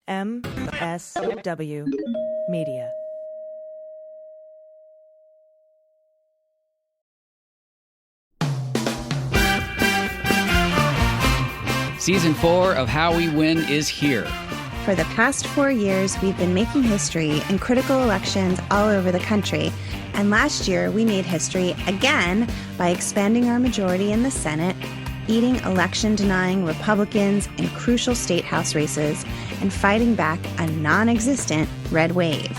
MSW Media. Season 4 of How We Win is here. For the past 4 years, we've been making history in critical elections all over the country. And last year, we made history again by expanding our majority in the Senate, eating election-denying Republicans in crucial state house races, and fighting back a non-existent red wave.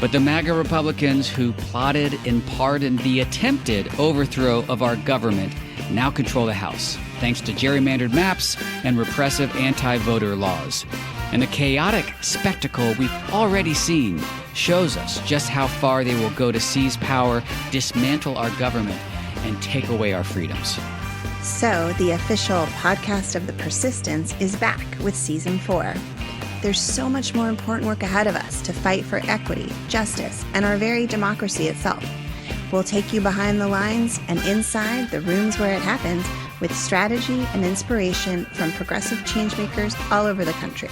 But the MAGA Republicans who plotted and pardoned the attempted overthrow of our government now control the House, thanks to gerrymandered maps and repressive anti-voter laws. And the chaotic spectacle we've already seen shows us just how far they will go to seize power, dismantle our government, and take away our freedoms. So, the official podcast of the Persistence is back with Season 4. There's so much more important work ahead of us to fight for equity, justice, and our very democracy itself. We'll take you behind the lines and inside the rooms where it happens with strategy and inspiration from progressive changemakers all over the country.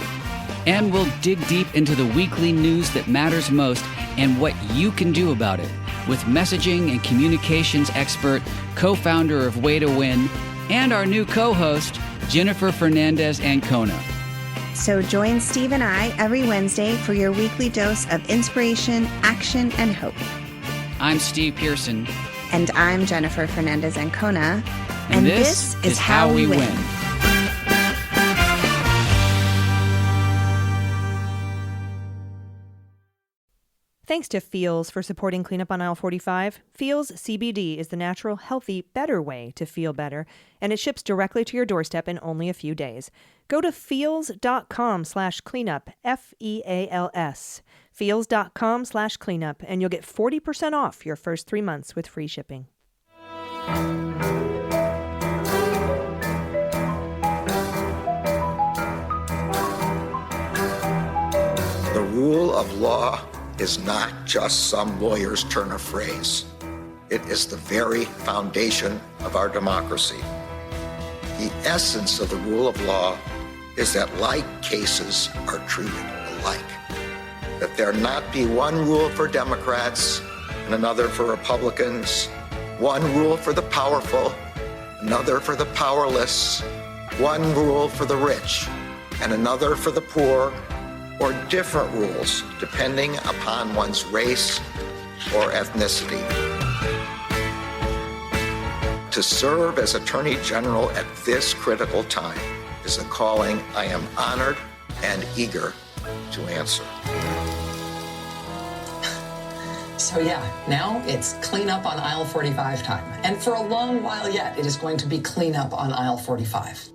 And we'll dig deep into the weekly news that matters most and what you can do about it with messaging and communications expert, co-founder of Way to Win, and our new co-host, Jennifer Fernandez-Ancona. So join Steve and I every Wednesday for your weekly dose of inspiration, action, and hope. I'm Steve Pearson. And I'm Jennifer Fernandez-Ancona. And this is How We Win. Thanks to Feels for supporting Cleanup on Aisle 45. Feels CBD is the natural, healthy, better way to feel better, and it ships directly to your doorstep in only a few days. Go to feels.com/cleanup, Feals, feels.com/cleanup, and you'll get 40% off your first 3 months with free shipping. The rule of law is not just some lawyer's turn of phrase. It is the very foundation of our democracy. The essence of the rule of law is that like cases are treated alike. That there not be one rule for Democrats and another for Republicans, one rule for the powerful, another for the powerless, one rule for the rich and another for the poor, or different rules depending upon one's race or ethnicity. To serve as Attorney General at this critical time is a calling I am honored and eager to answer. So now it's cleanup on aisle 45 time. And for a long while yet, it is going to be cleanup on aisle 45.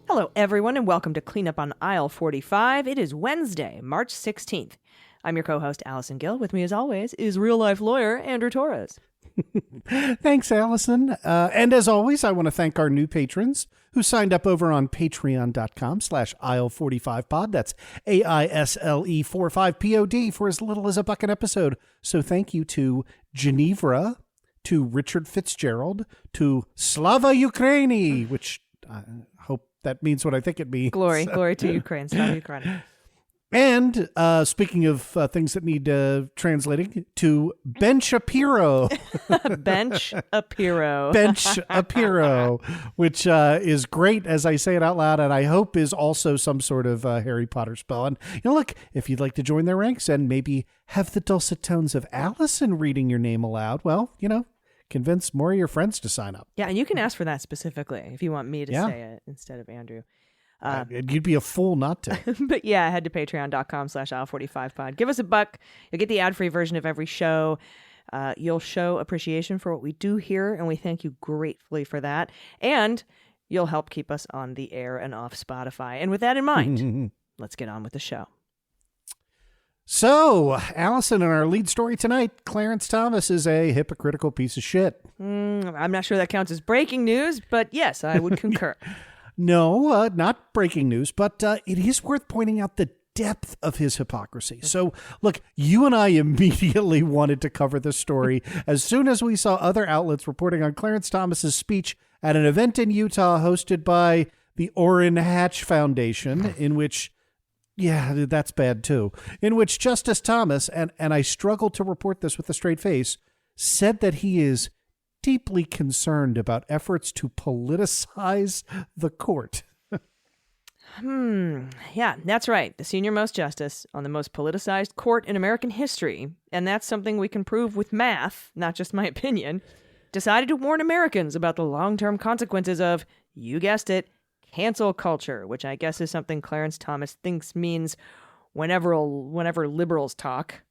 Hello, everyone, and welcome to Cleanup on Aisle 45. It is Wednesday, March 16th. I'm your co-host, Allison Gill. With me, as always, is real-life lawyer Andrew Torrez. Thanks, Allison. And as always, I want to thank our new patrons who signed up over on patreon.com/aisle45pod. That's AISLE45POD for as little as $1 an episode. So thank you to Genevra, to Richard Fitzgerald, to Slava Ukraini, which I hope that means what I think it means. Glory to Ukraine. Slava Ukraine. And speaking of things that need translating, to Ben Shapiro. Ben Shapiro. Ben Shapiro, which is great as I say it out loud, and I hope is also some sort of Harry Potter spell. And, look, if you'd like to join their ranks and maybe have the dulcet tones of Allison reading your name aloud, well, convince more of your friends to sign up. Yeah, and you can ask for that specifically if you want me to say it instead of Andrew. You'd be a fool not to. But yeah, head to patreon.com/aisle45pod. Give us $1. You'll get the ad-free version of every show. You'll show appreciation for what we do here, and we thank you gratefully for that. And you'll help keep us on the air and off Spotify. And with that in mind, let's get on with the show. So, Allison, in our lead story tonight, Clarence Thomas is a hypocritical piece of shit. I'm not sure that counts as breaking news, but yes, I would concur. No, not breaking news, but it is worth pointing out the depth of his hypocrisy. So, look, you and I immediately wanted to cover this story as soon as we saw other outlets reporting on Clarence Thomas's speech at an event in Utah hosted by the Orrin Hatch Foundation, in which Yeah, that's bad too. In which Justice Thomas, and I struggle to report this with a straight face, said that he is deeply concerned about efforts to politicize the court. Yeah, that's right. The senior-most justice on the most politicized court in American history, and that's something we can prove with math, not just my opinion, decided to warn Americans about the long-term consequences of, you guessed it, cancel culture, which I guess is something Clarence Thomas thinks means whenever liberals talk.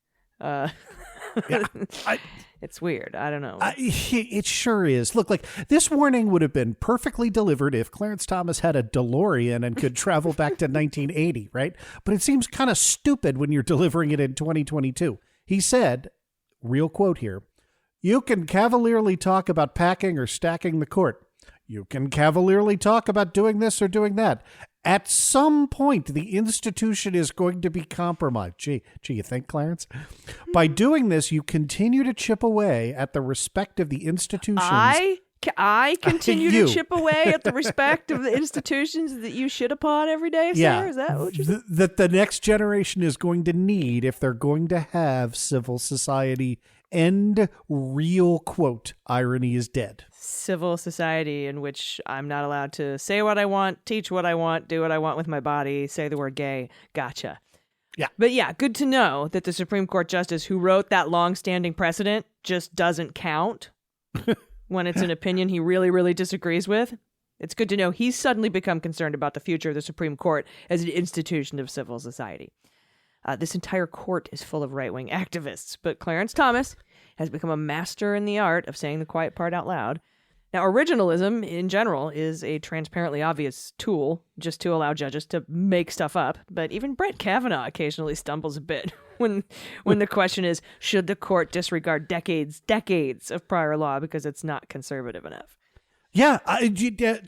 It's weird. I don't know. It sure is. Look, like this warning would have been perfectly delivered if Clarence Thomas had a DeLorean and could travel back to 1980, right? But it seems kind of stupid when you're delivering it in 2022. He said, real quote here, "You can cavalierly talk about packing or stacking the court. You can cavalierly talk about doing this or doing that. At some point, the institution is going to be compromised." Gee, you think, Clarence? By doing this, you continue to chip away at the respect of the institutions. I continue to chip away at the respect of the institutions that you shit upon every day, sir? Is that what you're saying? That the next generation is going to need if they're going to have civil society. End real quote. Irony is dead. Civil society in which I'm not allowed to say what I want, teach what I want, do what I want with my body, say the word gay. Gotcha. Yeah. But yeah, good to know that the Supreme Court justice who wrote that long-standing precedent just doesn't count when it's an opinion he really, really disagrees with. It's good to know he's suddenly become concerned about the future of the Supreme Court as an institution of civil society. This entire court is full of right-wing activists, but Clarence Thomas has become a master in the art of saying the quiet part out loud. Now, originalism in general is a transparently obvious tool just to allow judges to make stuff up, but even Brett Kavanaugh occasionally stumbles a bit when the question is, should the court disregard decades of prior law because it's not conservative enough? Yeah,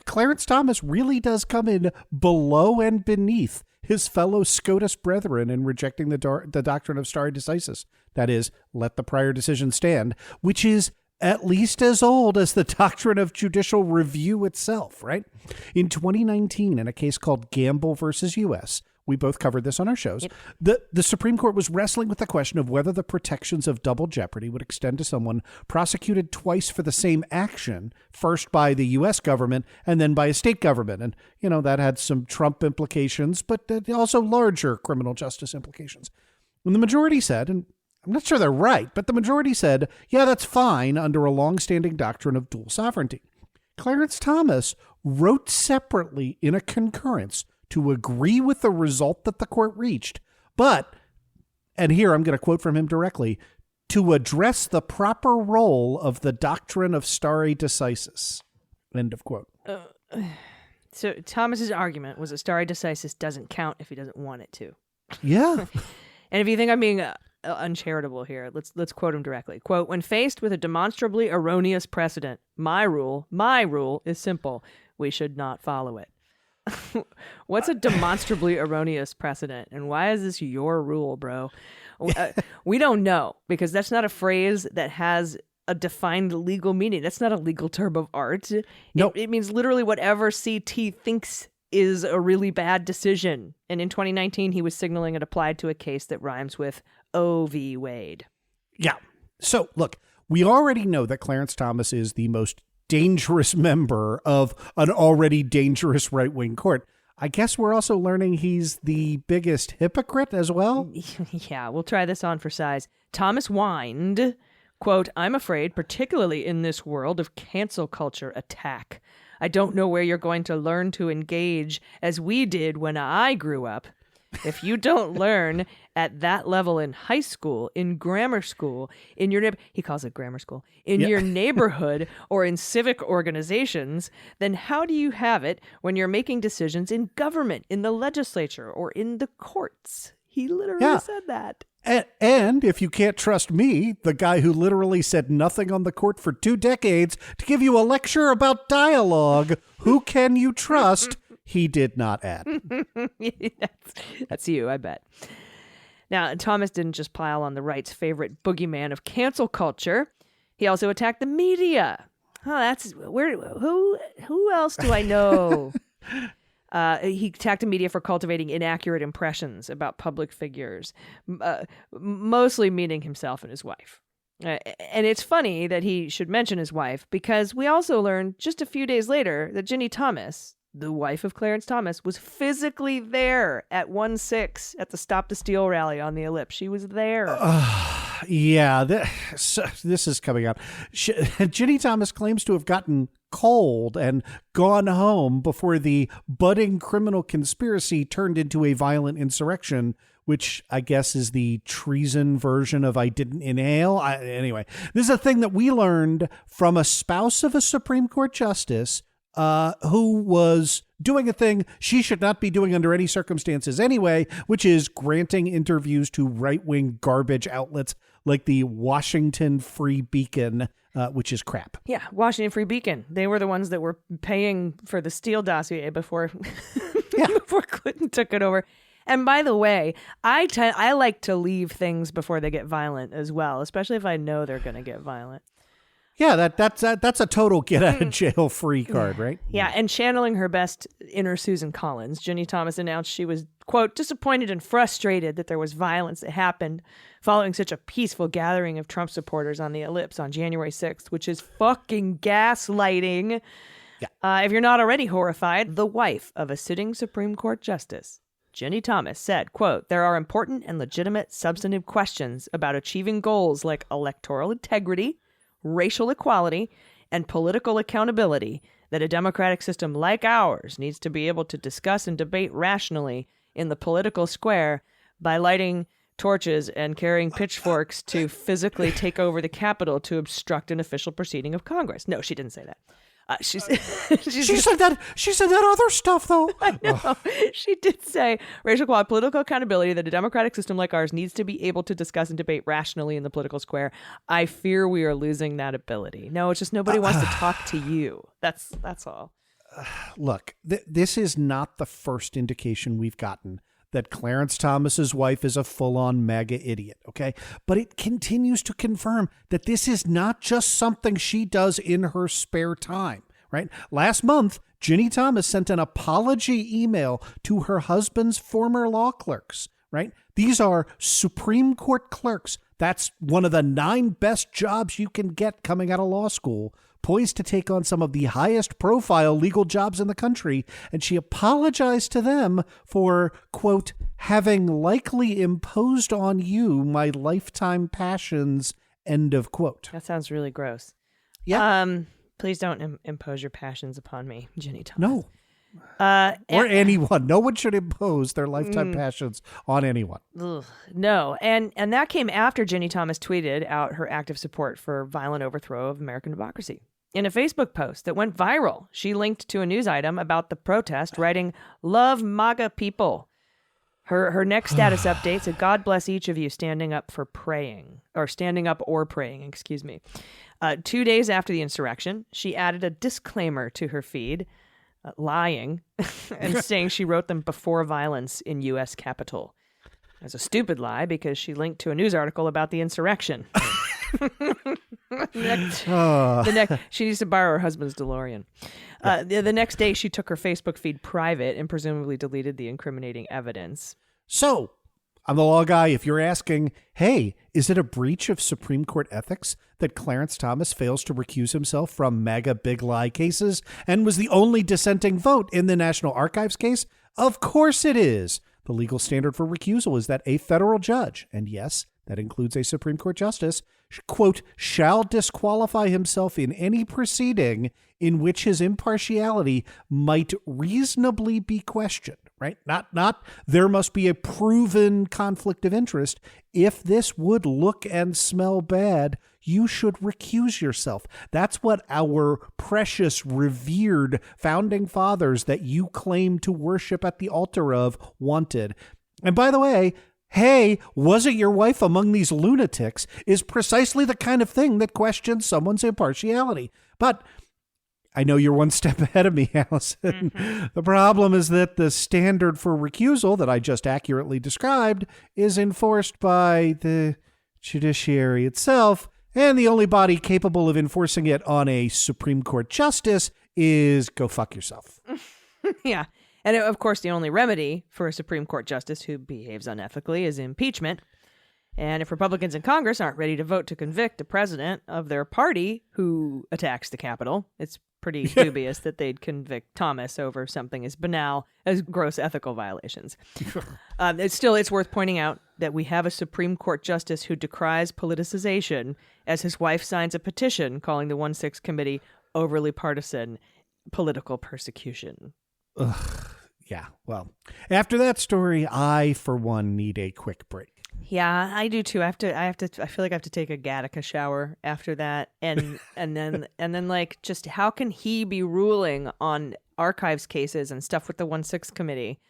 Clarence Thomas really does come in below and beneath his fellow SCOTUS brethren in rejecting the doctrine of stare decisis. That is, let the prior decision stand, which is at least as old as the doctrine of judicial review itself, right? In 2019, in a case called Gamble versus U.S., we both covered this on our shows. Yep. The Supreme Court was wrestling with the question of whether the protections of double jeopardy would extend to someone prosecuted twice for the same action, first by the U.S. government and then by a state government. And, you know, that had some Trump implications, but also larger criminal justice implications. And the majority said, and I'm not sure they're right, but the majority said, yeah, that's fine under a longstanding doctrine of dual sovereignty. Clarence Thomas wrote separately in a concurrence to agree with the result that the court reached, but, and here I'm going to quote from him directly, to address the proper role of the doctrine of stare decisis. End of quote. So Thomas's argument was that stare decisis doesn't count if he doesn't want it to. Yeah. And if you think I'm being uncharitable here, let's quote him directly. Quote, "When faced with a demonstrably erroneous precedent, my rule is simple. We should not follow it." What's a demonstrably erroneous precedent, and why is this your rule, bro? We don't know, because that's not a phrase that has a defined legal meaning. That's not a legal term of art. No. It means literally whatever CT thinks is a really bad decision. And in 2019, he was signaling it applied to a case that rhymes with O v. Wade. Yeah. So, look, we already know that Clarence Thomas is the most dangerous member of an already dangerous right-wing court. I guess we're also learning he's the biggest hypocrite as well. Yeah, we'll try this on for size. Thomas whined, quote, "I'm afraid, particularly in this world of cancel culture attack. I don't know where you're going to learn to engage as we did when I grew up. If you don't learn at that level in high school, in grammar school, in your he calls it grammar school, in your neighborhood or in civic organizations, then how do you have it when you're making decisions in government, in the legislature, or in the courts?" He literally said that. And if you can't trust me, the guy who literally said nothing on the court for 2 decades to give you a lecture about dialogue, who can you trust? He did not add. That's you, I bet. Now, Thomas didn't just pile on the right's favorite boogeyman of cancel culture. He also attacked the media. Oh, that's where. Who else do I know? He attacked the media for cultivating inaccurate impressions about public figures, mostly meaning himself and his wife. And it's funny that he should mention his wife, because we also learned just a few days later that Ginni Thomas, the wife of Clarence Thomas, was physically there at 1-6 at the Stop the Steal rally on the Ellipse. She was there. Yeah, this is coming out. Ginni Thomas claims to have gotten cold and gone home before the budding criminal conspiracy turned into a violent insurrection, which I guess is the treason version of I didn't inhale. Anyway, this is a thing that we learned from a spouse of a Supreme Court justice who was doing a thing she should not be doing under any circumstances anyway, which is granting interviews to right-wing garbage outlets like the Washington Free Beacon, which is crap. Yeah, Washington Free Beacon. They were the ones that were paying for the Steele dossier before, before Clinton took it over. And by the way, I like to leave things before they get violent as well, especially if I know they're going to get violent. Yeah, that's a total get out of jail free card, right? Yeah, and channeling her best inner Susan Collins, Ginni Thomas announced she was, quote, disappointed and frustrated that there was violence that happened following such a peaceful gathering of Trump supporters on the Ellipse on January 6th, which is fucking gaslighting. Yeah. If you're not already horrified, the wife of a sitting Supreme Court justice, Ginni Thomas, said, quote, there are important and legitimate substantive questions about achieving goals like electoral integrity, racial equality, and political accountability that a democratic system like ours needs to be able to discuss and debate rationally in the political square by lighting torches and carrying pitchforks to physically take over the Capitol to obstruct an official proceeding of Congress. No, she didn't say that. She said that other stuff, though. I know. She did say racial equality, political accountability that a democratic system like ours needs to be able to discuss and debate rationally in the political square. I fear we are losing that ability. No, it's just nobody wants to talk to you. That's all. Look, this is not the first indication we've gotten that Clarence Thomas's wife is a full-on MAGA idiot, okay? But it continues to confirm that this is not just something she does in her spare time, right? Last month, Ginni Thomas sent an apology email to her husband's former law clerks, right? These are Supreme Court clerks. That's one of the 9 best jobs you can get coming out of law school, poised to take on some of the highest profile legal jobs in the country. And she apologized to them for, quote, having likely imposed on you my lifetime passions, end of quote. That sounds really gross. Yeah. Please don't impose your passions upon me, Ginni Thomas. No. Or anyone. No one should impose their lifetime passions on anyone. Ugh, no. And that came after Ginni Thomas tweeted out her active support for violent overthrow of American democracy. In a Facebook post that went viral, she linked to a news item about the protest, writing, "Love MAGA people." Her next status update said, "God bless each of you standing up or praying, excuse me." 2 days after the insurrection, she added a disclaimer to her feed, lying, and saying she wrote them before violence in U.S. Capitol. That's a stupid lie because she linked to a news article about the insurrection. She needs to borrow her husband's DeLorean. The next day, she took her Facebook feed private and presumably deleted the incriminating evidence. So, I'm the law guy. If you're asking, hey, is it a breach of Supreme Court ethics that Clarence Thomas fails to recuse himself from MAGA big lie cases and was the only dissenting vote in the National Archives case? Of course it is. The legal standard for recusal is that a federal judge, and yes, that includes a Supreme Court justice, quote, shall disqualify himself in any proceeding in which his impartiality might reasonably be questioned, right? Not there must be a proven conflict of interest. If this would look and smell bad, you should recuse yourself. That's what our precious, revered founding fathers that you claim to worship at the altar of wanted. And by the way, hey, wasn't your wife among these lunatics is precisely the kind of thing that questions someone's impartiality. But I know you're one step ahead of me, Allison. Mm-hmm. The problem is that the standard for recusal that I just accurately described is enforced by the judiciary itself, and the only body capable of enforcing it on a Supreme Court justice is go fuck yourself. Yeah. And of course, the only remedy for a Supreme Court justice who behaves unethically is impeachment. And if Republicans in Congress aren't ready to vote to convict the president of their party who attacks the Capitol, it's pretty dubious that they'd convict Thomas over something as banal as gross ethical violations. It's worth pointing out that we have a Supreme Court justice who decries politicization as his wife signs a petition calling the 1-6 committee overly partisan political persecution. Yeah, well, after that story, I, for one, need a quick break. Yeah, I do too. I feel like I have to take a Gattaca shower after that. And then like, just how can he be ruling on archives cases and stuff with the 1-6 committee?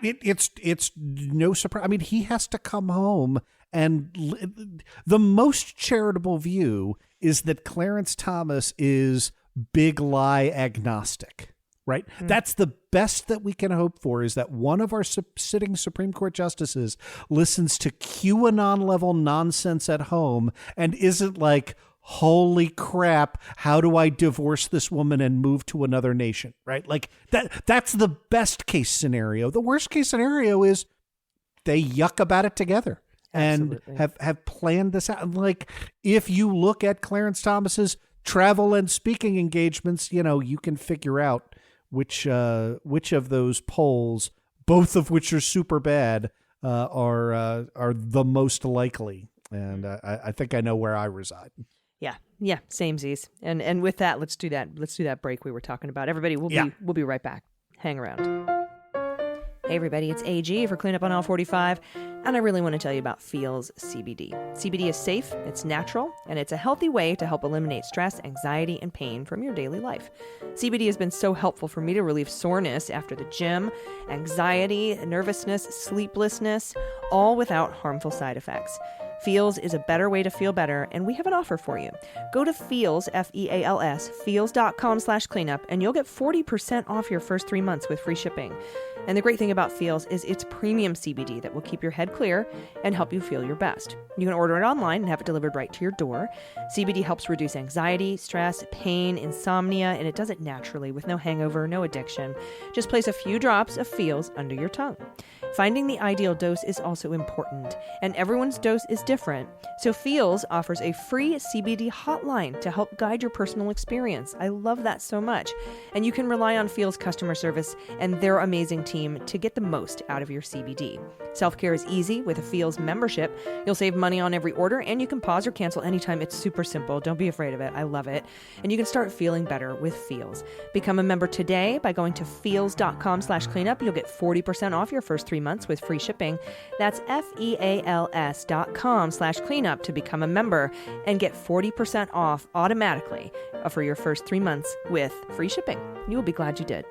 It's no surprise. I mean, he has to come home, and the most charitable view is that Clarence Thomas is big lie agnostic. Right? Mm. That's the best that we can hope for, is that one of our sitting Supreme Court justices listens to QAnon level nonsense at home and isn't like, holy crap, how do I divorce this woman and move to another nation? Right? Like that's the best case scenario. The worst case scenario is they yuck about it together. Absolutely. And have planned this out. Like, if you look at Clarence Thomas's travel and speaking engagements, you can figure out which of those polls, both of which are super bad, are the most likely. And I think I know where I reside. Yeah, samesies. And with that, let's do that break we were talking about. Everybody, we'll be right back. Hang around. Hey everybody, it's AG for Cleanup on Aisle 45, and I really want to tell you about Feels CBD. CBD is safe, it's natural, and it's a healthy way to help eliminate stress, anxiety, and pain from your daily life. CBD has been so helpful for me to relieve soreness after the gym, anxiety, nervousness, sleeplessness, all without harmful side effects. Feels is a better way to feel better, and we have an offer for you. Go to Feels, F-E-A-L-S, feels.com/cleanup, and you'll get 40% off your first 3 months with free shipping. And the great thing about Feels is it's premium CBD that will keep your head clear and help you feel your best. You can order it online and have it delivered right to your door. CBD helps reduce anxiety, stress, pain, insomnia, and it does it naturally with no hangover, no addiction. Just place a few drops of Feels under your tongue. Finding the ideal dose is also important, and everyone's dose is different. So Feels offers a free CBD hotline to help guide your personal experience. I love that so much. And you can rely on Feels customer service and their amazing team to get the most out of your CBD. Self-care is easy with a Feels membership. You'll save money on every order, and you can pause or cancel anytime. It's super simple. Don't be afraid of it. I love it. And you can start feeling better with Feels. Become a member today by going to feels.com/cleanup. You'll get 40% off your first 3 months with free shipping. That's FEALS.com/cleanup to become a member and get 40% off automatically for your first 3 months with free shipping. You'll be glad you did.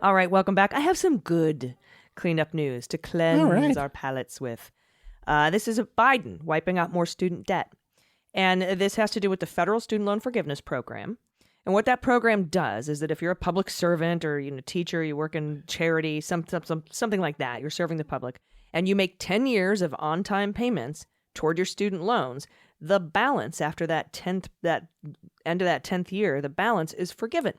All right, welcome back. I have some good cleanup news to cleanse our palates with. This is Biden wiping out more student debt. And this has to do with the federal student loan forgiveness program. And what that program does is that if you're a public servant or teacher, you work in charity, something like that, you're serving the public, and you make 10 years of on-time payments toward your student loans, the balance after that end of that 10th year, the balance is forgiven.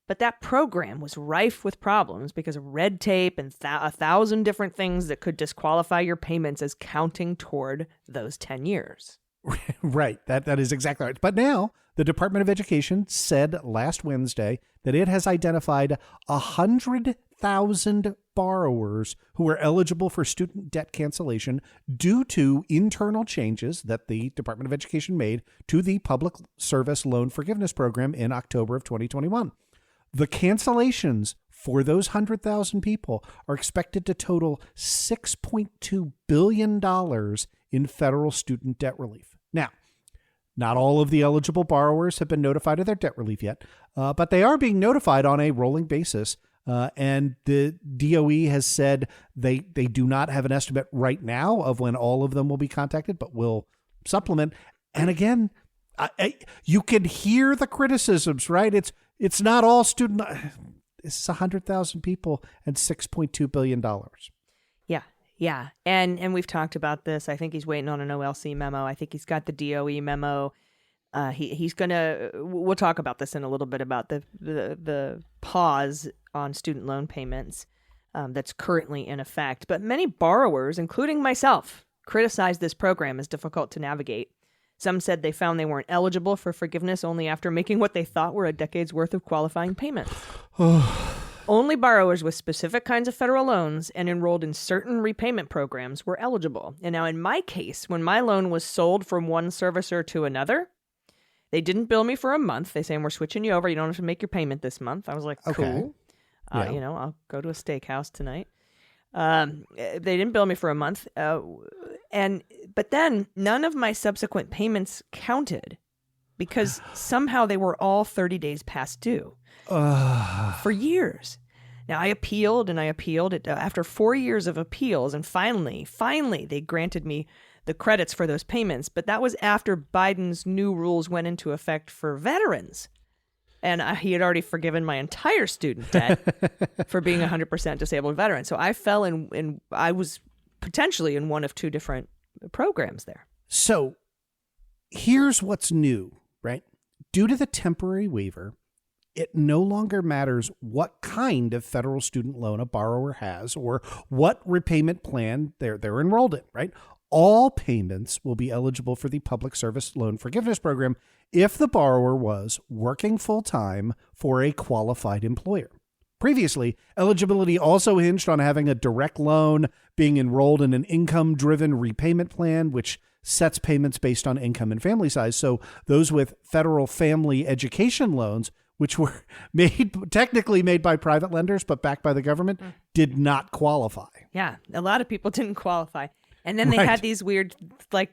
But that program was rife with problems because of red tape and 1,000 different things that could disqualify your payments as counting toward those 10 years. Right. That is exactly right. But now the Department of Education said last Wednesday that it has identified 100,000 borrowers who are eligible for student debt cancellation due to internal changes that the Department of Education made to the Public Service Loan Forgiveness Program in October of 2021. The cancellations for those 100,000 people are expected to total $6.2 billion in federal student debt relief. Now, not all of the eligible borrowers have been notified of their debt relief yet, but they are being notified on a rolling basis. And the DOE has said they do not have an estimate right now of when all of them will be contacted, but will supplement. And again, you can hear the criticisms, right? It's not all student. It's 100,000 people and $6.2 billion. Yeah. And we've talked about this. I think he's waiting on an OLC memo. I think he's got the DOE memo. He's gonna. We'll talk about this in a little bit about the pause on student loan payments that's currently in effect. But many borrowers, including myself, criticized this program as difficult to navigate. Some said they found they weren't eligible for forgiveness only after making what they thought were a decade's worth of qualifying payments. Only borrowers with specific kinds of federal loans and enrolled in certain repayment programs were eligible. And now in my case, when my loan was sold from one servicer to another, they didn't bill me for a month. They say, we're switching you over. You don't have to make your payment this month. I was like, cool. Yeah. I'll go to a steakhouse tonight. They didn't bill me for a month. But then none of my subsequent payments counted because somehow they were all 30 days past due for years. Now, I appealed and I appealed it after 4 years of appeals. And finally, they granted me the credits for those payments. But that was after Biden's new rules went into effect for veterans. And he had already forgiven my entire student debt for being 100% disabled veteran. So I fell in I was potentially in one of two different programs there. So here's what's new, right? Due to the temporary waiver, it no longer matters what kind of federal student loan a borrower has or what repayment plan they're enrolled in, right? All payments will be eligible for the Public Service Loan Forgiveness Program if the borrower was working full-time for a qualified employer. Previously, eligibility also hinged on having a direct loan, being enrolled in an income-driven repayment plan, which sets payments based on income and family size. So those with federal family education loans, which were technically made by private lenders but backed by the government, did not qualify. Yeah, a lot of people didn't qualify. And then they had these weird,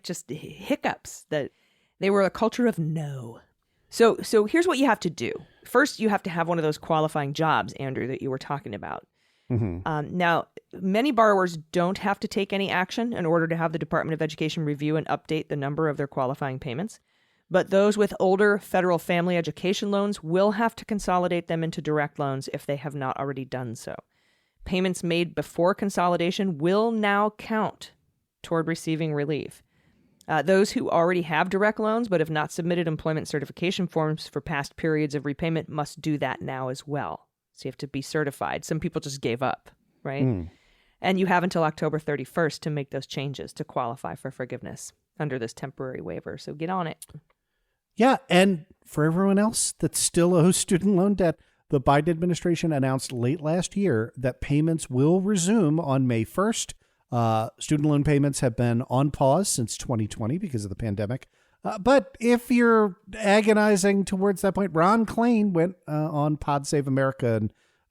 just hiccups that they were a culture of no. So here's what you have to do. First, you have to have one of those qualifying jobs, Andrew, that you were talking about. Mm-hmm. Now, many borrowers don't have to take any action in order to have the Department of Education review and update the number of their qualifying payments. But those with older federal family education loans will have to consolidate them into direct loans if they have not already done so. Payments made before consolidation will now count toward receiving relief. Those who already have direct loans but have not submitted employment certification forms for past periods of repayment must do that now as well. So you have to be certified. Some people just gave up, right? And you have until October 31st to make those changes to qualify for forgiveness under this temporary waiver. So get on it. Yeah, and for everyone else that still owes student loan debt, the Biden administration announced late last year that payments will resume on May 1st. Student loan payments have been on pause since 2020 because of the pandemic. But if you're agonizing towards that point, Ron Klain went on Pod Save America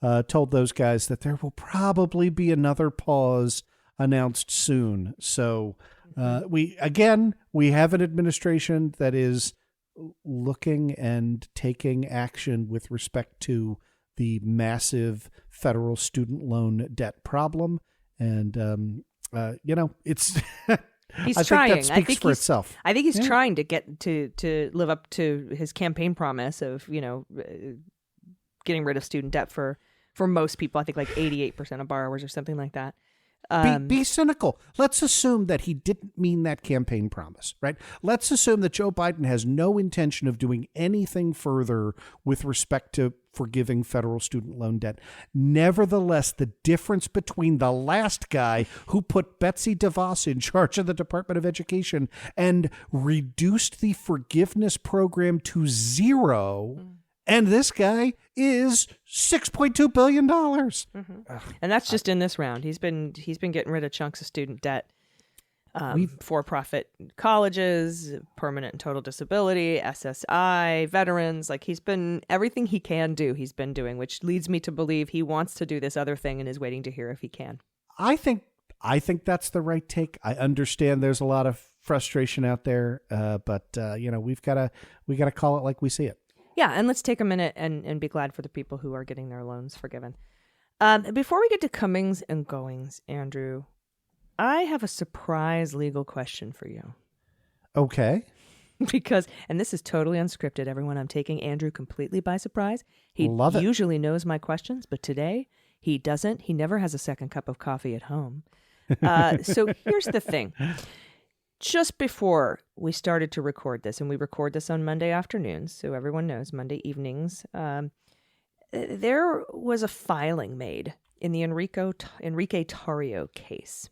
and told those guys that there will probably be another pause announced soon. So we have an administration that is looking and taking action with respect to the massive federal student loan debt problem. And, it's... He's I trying. think that speaks for itself. I think he's trying to get to live up to his campaign promise of, getting rid of student debt for most people. I think like 88% of borrowers or something like that. Be cynical. Let's assume that he didn't mean that campaign promise, right? Let's assume that Joe Biden has no intention of doing anything further with respect to forgiving federal student loan debt. Nevertheless, the difference between the last guy who put Betsy DeVos in charge of the Department of Education and reduced the forgiveness program to zero, and this guy is $6.2 billion. And that's just in this round. He's been getting rid of chunks of student debt. For-profit colleges, permanent and total disability, SSI, veterans. Like he's been everything he can do, he's been doing, which leads me to believe he wants to do this other thing and is waiting to hear if he can. I think that's the right take. I understand there's a lot of frustration out there, but we've got to call it like we see it. Yeah, and let's take a minute and be glad for the people who are getting their loans forgiven. Before we get to comings and goings, Andrew, I have a surprise legal question for you. Okay. Because, and this is totally unscripted, everyone. I'm taking Andrew completely by surprise. He usually knows my questions, but today he doesn't. He never has a second cup of coffee at home. So here's the thing. just before we started to record this, and we record this on Monday afternoons, so everyone knows Monday evenings, there was a filing made in the Enrique Tarrio case.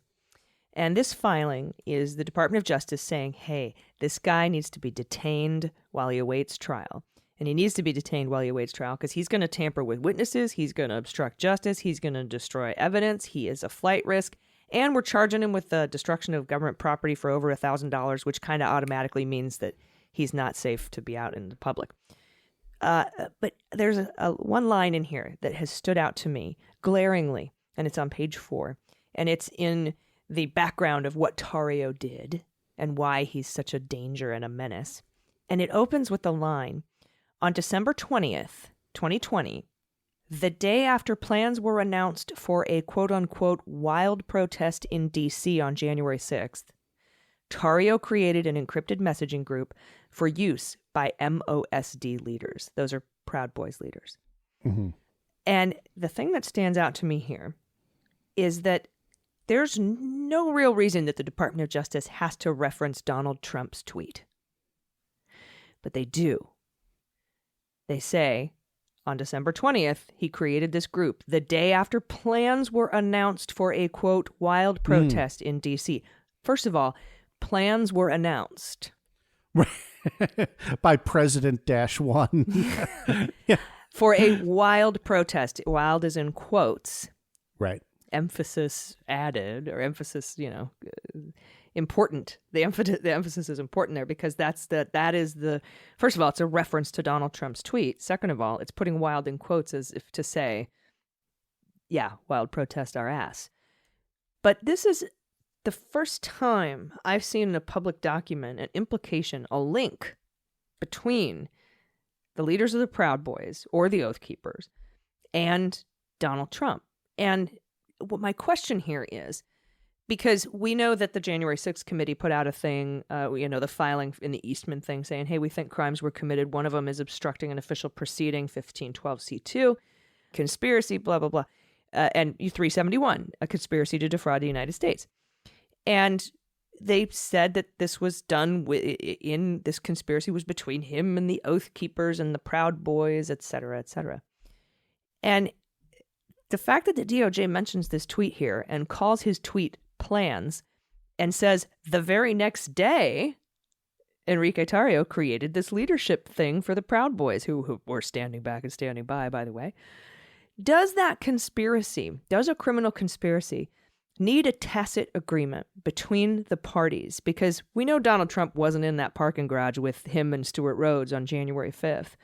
And this filing is the Department of Justice saying, hey, this guy needs to be detained while he awaits trial. And he needs to be detained while he awaits trial because he's going to tamper with witnesses, he's going to obstruct justice, he's going to destroy evidence, he is a flight risk, and we're charging him with the destruction of government property for over $1,000, which kind of automatically means that he's not safe to be out in the public. But there's one line in here that has stood out to me glaringly, and it's on page 4, and it's in the background of what Tarrio did and why he's such a danger and a menace. And it opens with the line, on December 20th, 2020, the day after plans were announced for a quote-unquote wild protest in D.C. on January 6th, Tarrio created an encrypted messaging group for use by MOSD leaders. Those are Proud Boys leaders. Mm-hmm. And the thing that stands out to me here is that there's no real reason that the Department of Justice has to reference Donald Trump's tweet. But they do. They say, on December 20th, he created this group the day after plans were announced for a, quote, wild protest in D.C. First of all, plans were announced. By President-1. Yeah. For a wild protest. Wild is in quotes. Right. Emphasis added, or emphasis, important. The emphasis is important there because that is the first of all, it's a reference to Donald Trump's tweet. Second of all, it's putting wild in quotes as if to say, yeah, wild protest our ass. But this is the first time I've seen in a public document an implication, a link between the leaders of the Proud Boys or the Oath Keepers and Donald Trump. And what my question here is, because we know that the January 6th committee put out a thing, the filing in the Eastman thing saying, hey, we think crimes were committed. One of them is obstructing an official proceeding, 1512C2, conspiracy, blah, blah, blah. And 371, a conspiracy to defraud the United States. And they said that this was done in this conspiracy was between him and the Oath Keepers and the Proud Boys, et cetera, et cetera. And the fact that the DOJ mentions this tweet here and calls his tweet plans and says the very next day, Enrique Tarrio created this leadership thing for the Proud Boys, who were standing back and standing by the way. Does a criminal conspiracy, need a tacit agreement between the parties? Because we know Donald Trump wasn't in that parking garage with him and Stuart Rhodes on January 5th.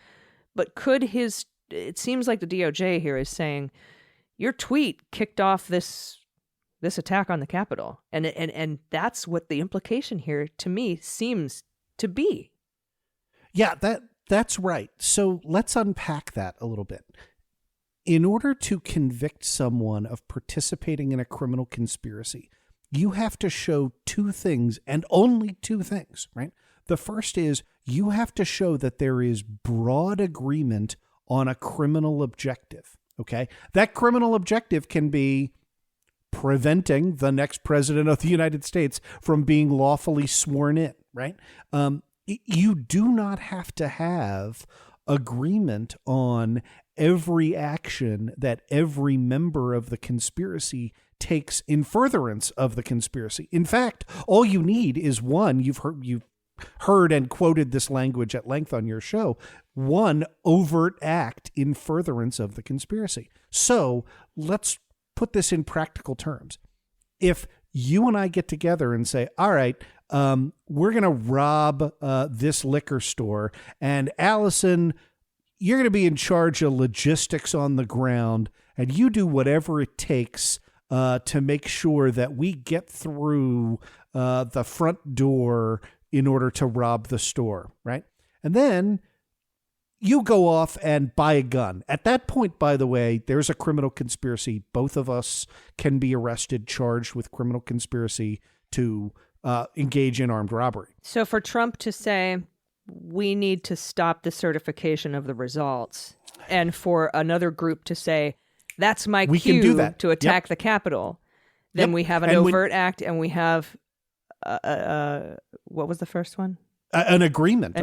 But it seems like the DOJ here is saying, your tweet kicked off this attack on the Capitol. And that's what the implication here, to me, seems to be. Yeah, that's right. So let's unpack that a little bit. In order to convict someone of participating in a criminal conspiracy, you have to show two things, and only two things, right? The first is you have to show that there is broad agreement on a criminal objective, okay? That criminal objective can be preventing the next president of the United States from being lawfully sworn in, right? You do not have to have agreement on every action that every member of the conspiracy takes in furtherance of the conspiracy. In fact, all you need is one, you've heard and quoted this language at length on your show, one overt act in furtherance of the conspiracy. So let's put this in practical terms. If you and I get together and say, all right, we're going to rob this liquor store, and Allison, you're going to be in charge of logistics on the ground, and you do whatever it takes to make sure that we get through the front door in order to rob the store, right? And then you go off and buy a gun. At that point, by the way, there's a criminal conspiracy. Both of us can be arrested, charged with criminal conspiracy to engage in armed robbery. So for Trump to say, we need to stop the certification of the results, and for another group to say, that's my cue to attack the Capitol, then we have an overt act and we have what was the first one? An agreement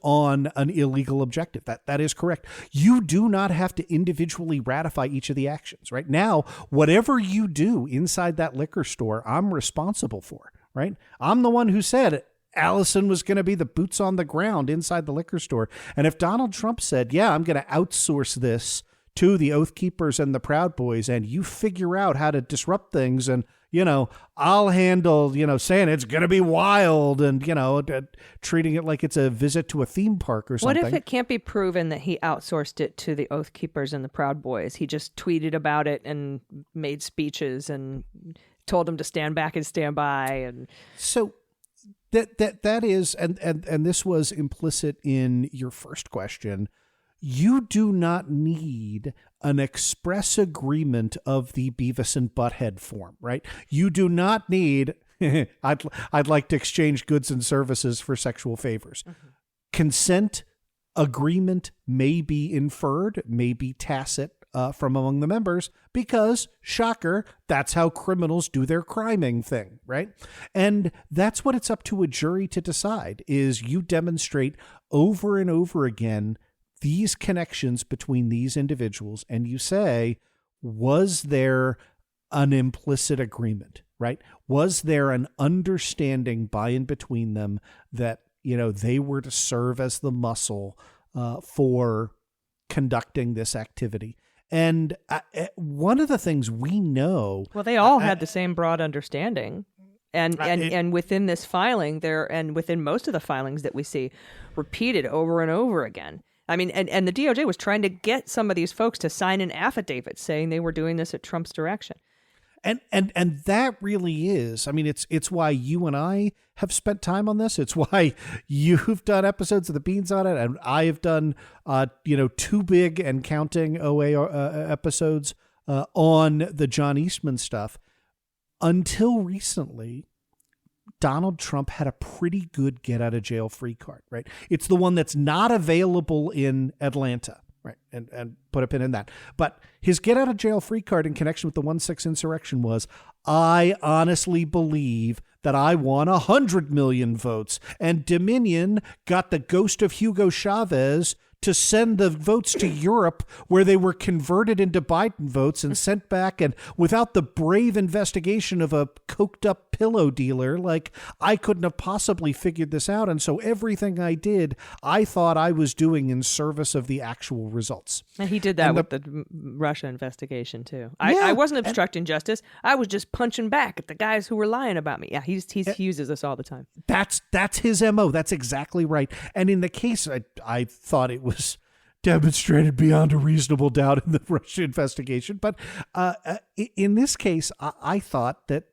on an illegal objective. That is correct. You do not have to individually ratify each of the actions, right? Now, whatever you do inside that liquor store, I'm responsible for, right? I'm the one who said Allison was going to be the boots on the ground inside the liquor store. And if Donald Trump said, yeah, I'm going to outsource this to the Oath Keepers and the Proud Boys, and you figure out how to disrupt things, and I'll handle, saying it's going to be wild and, treating it like it's a visit to a theme park or something. What if it can't be proven that he outsourced it to the Oath Keepers and the Proud Boys? He just tweeted about it and made speeches and told them to stand back and stand by. And so that is, and this was implicit in your first question. You do not need an express agreement of the Beavis and Butthead form, right? You do not need, I'd like to exchange goods and services for sexual favors. Mm-hmm. Consent agreement may be inferred, may be tacit from among the members because, shocker, that's how criminals do their criming thing, right? And that's what it's up to a jury to decide, is you demonstrate over and over again these connections between these individuals, and you say, was there an implicit agreement, right? Was there an understanding by and between them that, they were to serve as the muscle for conducting this activity? And one of the things we know... Well, they all had the same broad understanding. And within this filing, and within most of the filings that we see, repeated over and over again. I mean, and the DOJ was trying to get some of these folks to sign an affidavit saying they were doing this at Trump's direction. And that really is, I mean, it's why you and I have spent time on this. It's why you've done episodes of The Beans on it, and I have done, Too Big and Counting OA episodes on the John Eastman stuff. Until recently, Donald Trump had a pretty good get-out-of-jail-free card, right? It's the one that's not available in Atlanta, right? And put a pin in that. But his get-out-of-jail-free card in connection with the 1/6 insurrection was, I honestly believe that I won 100 million votes, and Dominion got the ghost of Hugo Chavez to send the votes to Europe, where they were converted into Biden votes and sent back. And without the brave investigation of a coked up pillow dealer, I couldn't have possibly figured this out. And so everything I did, I thought I was doing in service of the actual results. And he did that with the Russia investigation too. I wasn't obstructing justice. I was just punching back at the guys who were lying about me. Yeah, he uses this all the time. That's his MO. That's exactly right. And in the case, I thought it was demonstrated beyond a reasonable doubt in the Russia investigation. But in this case, I thought that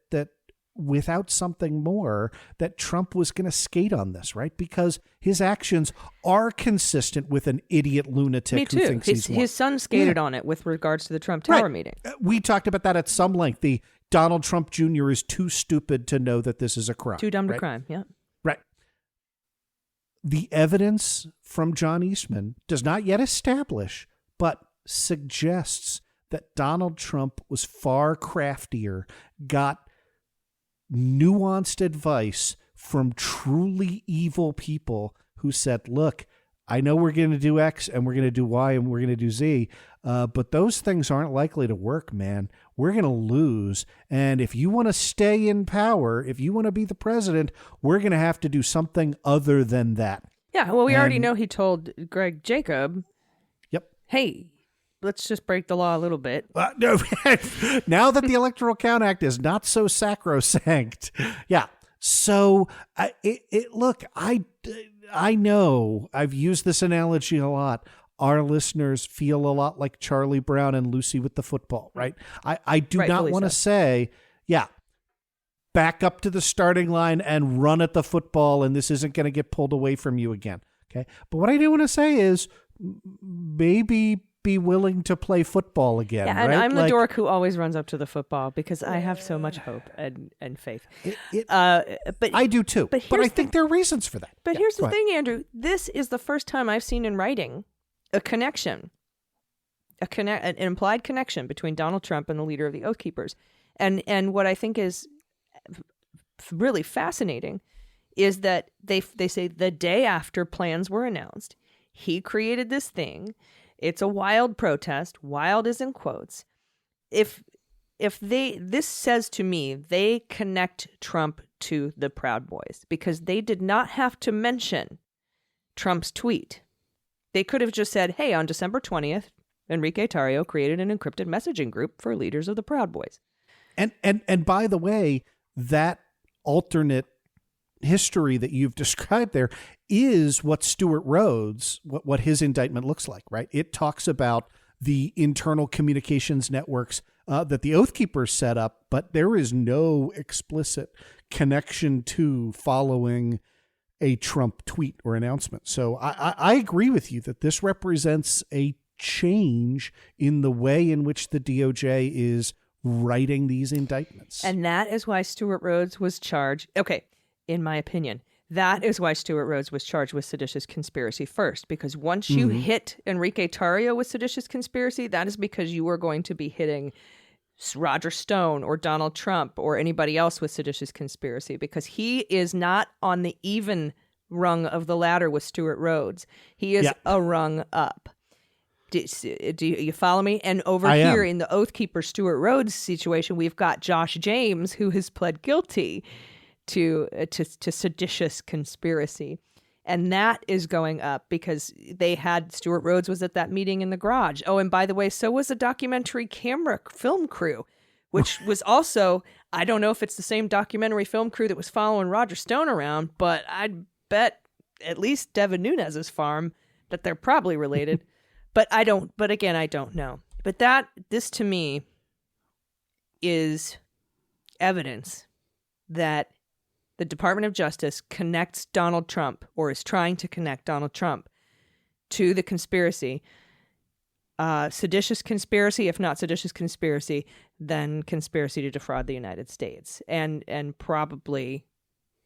without something more, that Trump was going to skate on this, right? Because his actions are consistent with an idiot lunatic. Me too. Who thinks his son skated on it with regards to the Trump Tower meeting. We talked about that at some length. The Donald Trump Jr. is too stupid to know that this is a crime. Too dumb to crime, yeah. Right. The evidence from John Eastman does not yet establish, but suggests that Donald Trump was far craftier, got nuanced advice from truly evil people who said, look, I know we're going to do X and we're going to do Y and we're going to do Z, but those things aren't likely to work, man. We're going to lose. And if you want to stay in power, if you want to be the president, we're going to have to do something other than that. Yeah, well, we already know he told Greg Jacob, hey, let's just break the law a little bit. No, now that the Electoral Count Act is not so sacrosanct. Yeah. So look, I know I've used this analogy a lot. Our listeners feel a lot like Charlie Brown and Lucy with the football, right? I do not want to say, back up to the starting line and run at the football, and this isn't going to get pulled away from you again. Okay. But what I do want to say is maybe be willing to play football again. Yeah, and right? I'm the dork who always runs up to the football because I have so much hope and faith. But I do too. But I think there are reasons for that. But here's the thing, Andrew. This is the first time I've seen in writing a connection, an implied connection between Donald Trump and the leader of the Oath Keepers. And what I think is really fascinating is that they say the day after plans were announced, he created this thing. It's a wild protest. Wild is in quotes. This says to me, they connect Trump to the Proud Boys because they did not have to mention Trump's tweet. They could have just said, hey, on December 20th, Enrique Tarrio created an encrypted messaging group for leaders of the Proud Boys. And by the way, that alternate history that you've described there is what Stuart Rhodes, what his indictment looks like, right? It talks about the internal communications networks that the Oath Keepers set up, but there is no explicit connection to following a Trump tweet or announcement. So I agree with you that this represents a change in the way in which the DOJ is writing these indictments. And that is why Stuart Rhodes was charged. Okay, in my opinion, that is why Stuart Rhodes was charged with seditious conspiracy first, because once you hit Enrique Tarrio with seditious conspiracy, that is because you are going to be hitting Roger Stone or Donald Trump or anybody else with seditious conspiracy, because he is not on the even rung of the ladder with Stuart Rhodes. He is a rung up. Do you follow me? And over here in the Oath Keeper Stuart Rhodes situation, we've got Josh James, who has pled guilty to seditious conspiracy. And that is going up because they had Stuart Rhodes was at that meeting in the garage. Oh, and by the way, so was a documentary camera film crew, which was also, I don't know if it's the same documentary film crew that was following Roger Stone around, but I'd bet at least Devin Nunes's farm that they're probably related. But I don't know. But this to me is evidence that the Department of Justice connects Donald Trump, or is trying to connect Donald Trump to the conspiracy. Seditious conspiracy, if not seditious conspiracy, then conspiracy to defraud the United States, and probably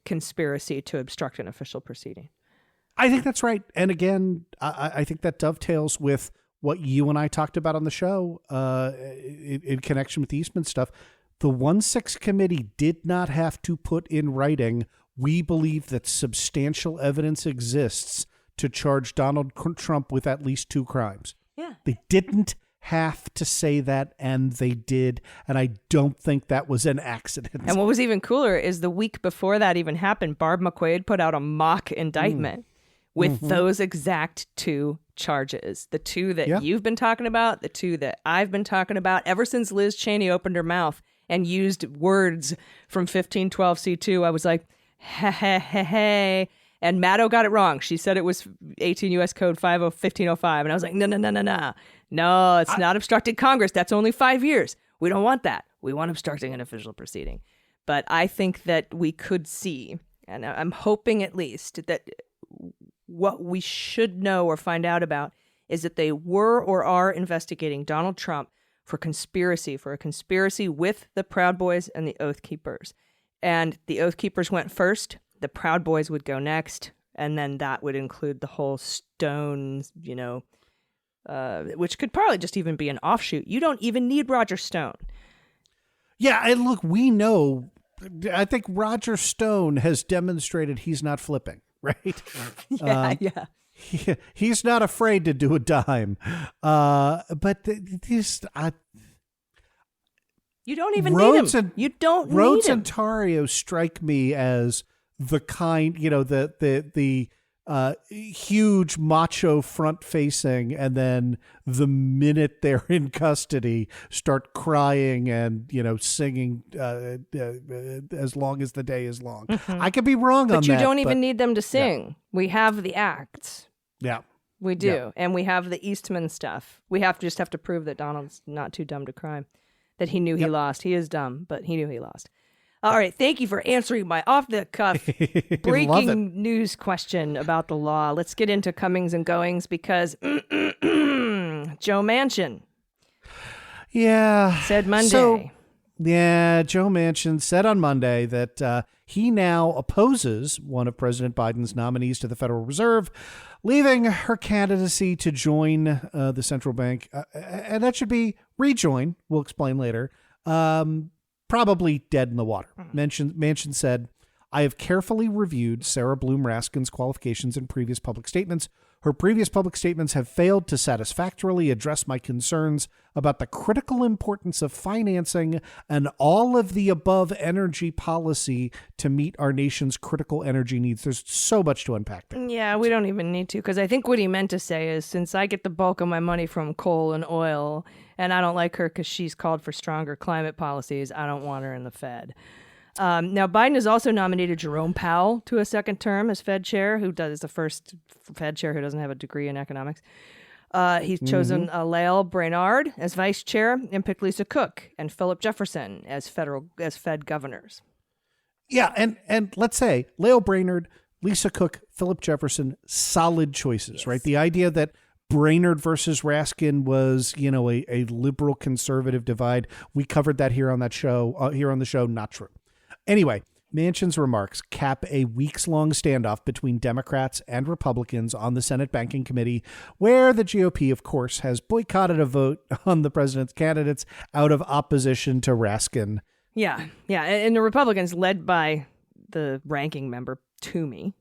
conspiracy to obstruct an official proceeding. I think that's right. And again, I think that dovetails with what you and I talked about on the show in connection with the Eastman stuff. The 1-6 committee did not have to put in writing, we believe that substantial evidence exists to charge Donald Trump with at least 2 crimes. Yeah. They didn't have to say that, and they did. And I don't think that was an accident. And what was even cooler is the week before that even happened, Barb McQuaid put out a mock indictment with those exact 2 charges. The 2 that you've been talking about, the 2 that I've been talking about ever since Liz Cheney opened her mouth and used words from 1512C2. I was like, hey. And Maddow got it wrong. She said it was 18 U.S. Code 1505. And I was like, no. No, it's not obstructing Congress. That's only 5 years. We don't want that. We want obstructing an official proceeding. But I think that we could see, and I'm hoping at least, that what we should know or find out about is that they were or are investigating Donald Trump for a conspiracy with the Proud Boys and the Oath Keepers. And the Oath Keepers went first. The Proud Boys would go next. And then that would include the whole Stone, which could probably just even be an offshoot. You don't even need Roger Stone. Yeah, and look, we know, I think Roger Stone has demonstrated he's not flipping, right? Yeah. He's not afraid to do a dime. But these... you don't even need him. You don't need him. Rhodes and Tarrio strike me as the kind, the huge macho front facing, and then the minute they're in custody start crying and singing as long as the day is long. I could be wrong on that, but you don't even need them to sing. We have the acts. Yeah, we do. And we have the Eastman stuff. We have to prove that Donald's not too dumb to cry, that he knew he lost. He is dumb, but he knew he lost. All right. Thank you for answering my off-the-cuff breaking news question about the law. Let's get into comings and goings, because Joe Manchin said Monday. Joe Manchin said on Monday that he now opposes one of President Biden's nominees to the Federal Reserve, leaving her candidacy to join the central bank. And that should be rejoin. We'll explain later. probably dead in the water. Manchin said, I have carefully reviewed Sarah Bloom Raskin's qualifications in previous public statements. Her previous public statements have failed to satisfactorily address my concerns about the critical importance of financing an all of the above energy policy to meet our nation's critical energy needs. There's so much to unpack there. Yeah, we don't even need to, because I think what he meant to say is, since I get the bulk of my money from coal and oil, and I don't like her because she's called for stronger climate policies, I don't want her in the Fed. Now, Biden has also nominated Jerome Powell to a second term as Fed chair, who is the first Fed chair who doesn't have a degree in economics. He's chosen Lael Brainard as vice chair and picked Lisa Cook and Philip Jefferson as Fed governors. Yeah, and let's say Lael Brainard, Lisa Cook, Philip Jefferson, solid choices, yes. Right? The idea that Brainard versus Raskin was, a liberal conservative divide. We covered that here on the show. Not true. Anyway, Manchin's remarks cap a weeks-long standoff between Democrats and Republicans on the Senate Banking Committee, where the GOP, of course, has boycotted a vote on the president's candidates out of opposition to Raskin. Yeah. And the Republicans, led by the ranking member, Toomey,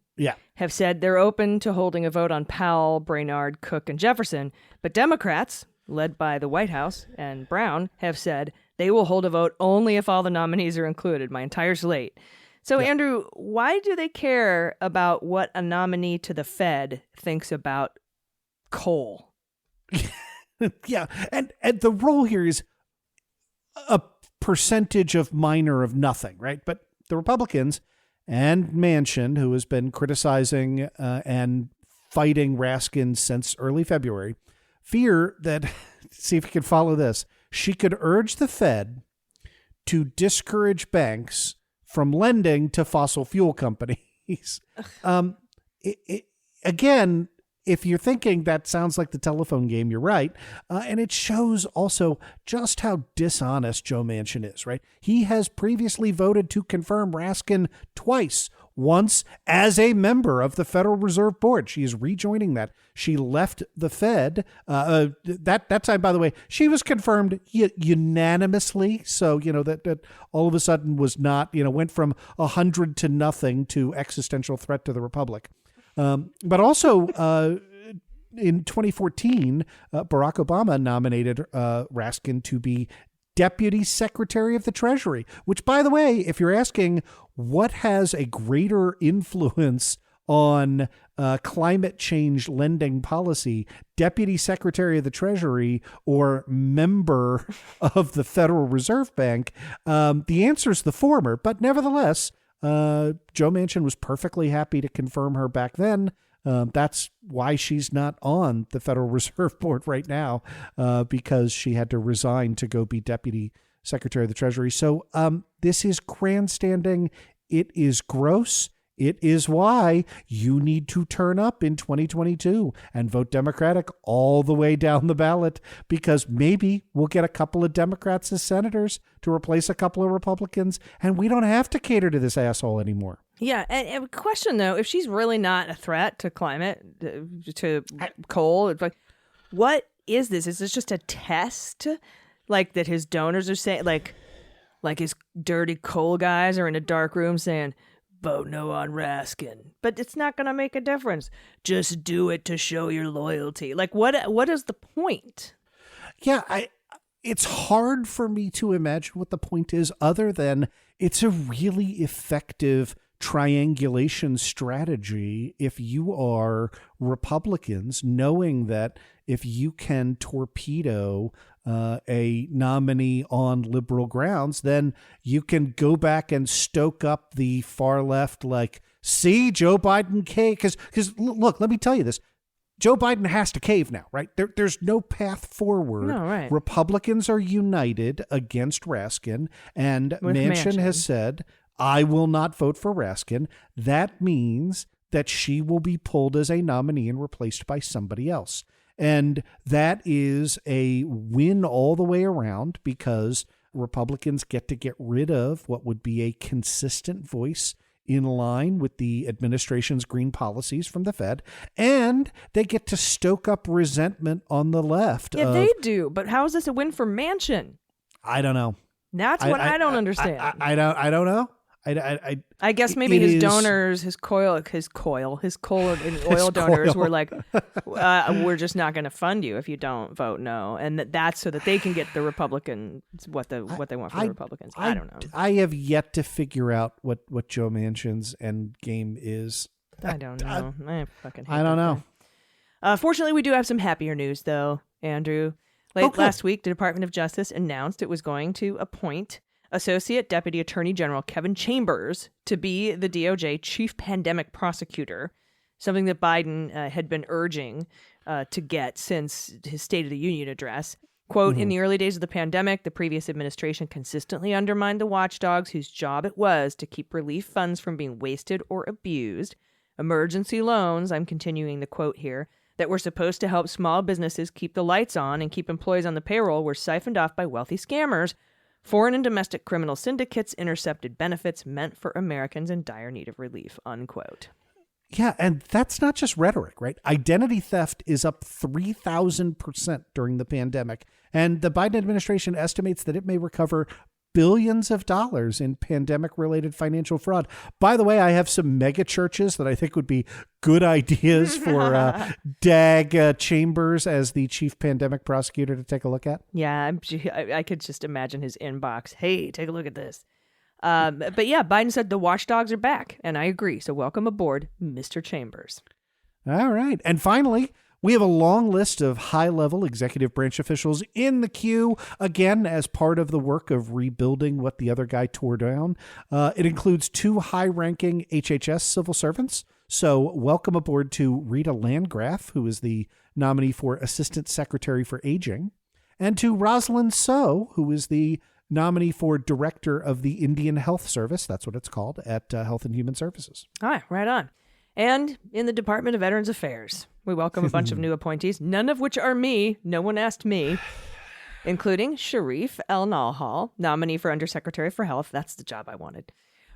have said they're open to holding a vote on Powell, Brainard, Cook, and Jefferson. But Democrats, led by the White House and Brown, have said they will hold a vote only if all the nominees are included, my entire slate. So, Andrew, why do they care about what a nominee to the Fed thinks about coal? Yeah, and the role here is a percentage of minor of nothing, right? But the Republicans and Manchin, who has been criticizing and fighting Raskin since early February, fear that, see if you can follow this, she could urge the Fed to discourage banks from lending to fossil fuel companies. Again, if you're thinking that sounds like the telephone game, you're right. And it shows also just how dishonest Joe Manchin is, right? He has previously voted to confirm Raskin twice. Once as a member of the Federal Reserve Board. She is rejoining that. She left the Fed. That time, by the way, she was confirmed unanimously. So, that all of a sudden was not, went from 100 to nothing to existential threat to the Republic. But also in 2014, Barack Obama nominated Raskin to be Deputy Secretary of the Treasury, which, by the way, if you're asking what has a greater influence on climate change lending policy, Deputy Secretary of the Treasury or member of the Federal Reserve Bank, the answer is the former. But nevertheless, Joe Manchin was perfectly happy to confirm her back then. That's why she's not on the Federal Reserve Board right now, because she had to resign to go be Deputy Secretary of the Treasury. So this is grandstanding. It is gross. It is why you need to turn up in 2022 and vote Democratic all the way down the ballot, because maybe we'll get a couple of Democrats as senators to replace a couple of Republicans, and we don't have to cater to this asshole anymore. Yeah, and a question, though, if she's really not a threat to climate, to coal, it's like, what is this? Is this just a test? Like that his donors are saying, like his dirty coal guys are in a dark room saying, vote no on Raskin. But it's not going to make a difference. Just do it to show your loyalty. Like, what is the point? Yeah, it's hard for me to imagine what the point is, other than it's a really effective triangulation strategy if you are Republicans, knowing that if you can torpedo a nominee on liberal grounds, then you can go back and stoke up the far left, like, see, Joe Biden cave. Because look, let me tell you this. Joe Biden has to cave now, right? There's no path forward. No, right. Republicans are united against Raskin, and Manchin has said, I will not vote for Raskin. That means that she will be pulled as a nominee and replaced by somebody else. And that is a win all the way around, because Republicans get to get rid of what would be a consistent voice in line with the administration's green policies from the Fed, and they get to stoke up resentment on the left. Yeah, they do. But how is this a win for Manchin? I don't know. That's what I don't understand. I don't know. I guess maybe his donors, his coal and oil donors were like, we're just not going to fund you if you don't vote no, and that's so that they can get the Republicans what they want from the Republicans. I don't know. I have yet to figure out what Joe Manchin's end game is. I don't know. I don't know. Fortunately, we do have some happier news, though, Andrew. Last week, the Department of Justice announced it was going to appoint Associate Deputy Attorney General Kevin Chambers to be the DOJ Chief Pandemic Prosecutor, something that Biden had been urging to get since his State of the Union address. Quote, in the early days of the pandemic, the previous administration consistently undermined the watchdogs whose job it was to keep relief funds from being wasted or abused. Emergency loans, I'm continuing the quote here, that were supposed to help small businesses keep the lights on and keep employees on the payroll were siphoned off by wealthy scammers. Foreign and domestic criminal syndicates intercepted benefits meant for Americans in dire need of relief, unquote. Yeah, and that's not just rhetoric, right? Identity theft is up 3,000% during the pandemic. And the Biden administration estimates that it may recover billions of dollars in pandemic-related financial fraud. By the way, I have some mega churches that I think would be good ideas for Dag Chambers as the chief pandemic prosecutor to take a look at. Yeah, I could just imagine his inbox. Hey, take a look at this. But yeah, Biden said the watchdogs are back, and I agree. So welcome aboard, Mr. Chambers. All right. And finally, we have a long list of high-level executive branch officials in the queue, again, as part of the work of rebuilding what the other guy tore down. It includes 2 high-ranking HHS civil servants. So welcome aboard to Rita Landgraf, who is the nominee for Assistant Secretary for Aging, and to Rosalind So, who is the nominee for Director of the Indian Health Service, that's what it's called, at Health and Human Services. All right, right on. And in the Department of Veterans Affairs, we welcome a bunch of new appointees, none of which are me. No one asked me, including Sharif El-Nalhal, nominee for Undersecretary for Health. That's the job I wanted.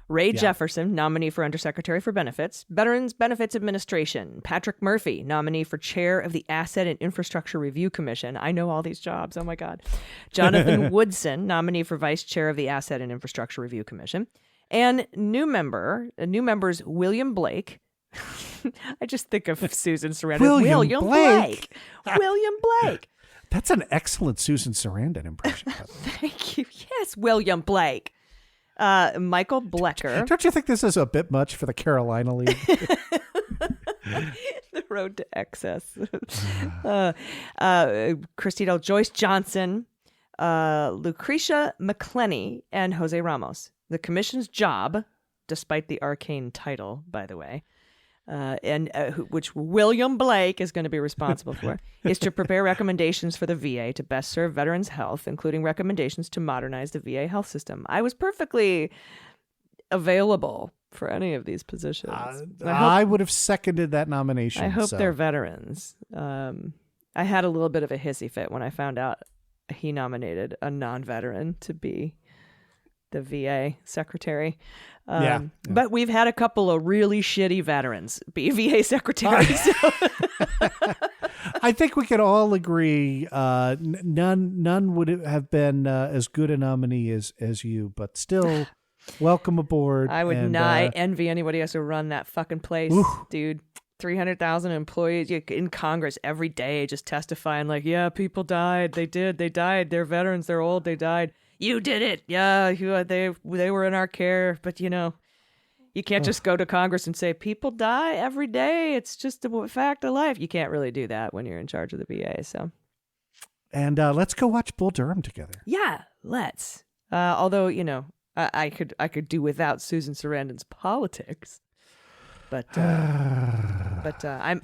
Ray Jefferson, nominee for Undersecretary for Benefits. Veterans Benefits Administration. Patrick Murphy, nominee for Chair of the Asset and Infrastructure Review Commission. I know all these jobs. Oh, my God. Jonathan Woodson, nominee for Vice Chair of the Asset and Infrastructure Review Commission. And new members William Blake. I just think of Susan Sarandon. William Blake. William Blake. That's an excellent Susan Sarandon impression. Thank you. Yes, William Blake. Michael Blecker. Don't you think this is a bit much for the Carolina League? The road to excess. Christina Joyce Johnson, Lucretia McClenny, and Jose Ramos. The commission's job, despite the arcane title, by the way, which William Blake is going to be responsible for, is to prepare recommendations for the VA to best serve veterans' health, including recommendations to modernize the VA health system. I was perfectly available for any of these positions. I would have seconded that nomination. I hope they're veterans. I had a little bit of a hissy fit when I found out he nominated a non-veteran to be the VA secretary. But we've had a couple of really shitty veterans be VA secretaries. I think we can all agree none would have been as good a nominee as you, but still welcome aboard. I would not envy anybody else who run that fucking place, dude. 300,000 employees in Congress every day just testifying like, yeah, people died. They died. They're veterans. They're old. They died. You did it. Yeah, they were in our care. But, you can't just go to Congress and say, people die every day. It's just a fact of life. You can't really do that when you're in charge of the VA. So, and let's go watch Bull Durham together. Yeah, let's. Although, I could do without Susan Sarandon's politics. But I'm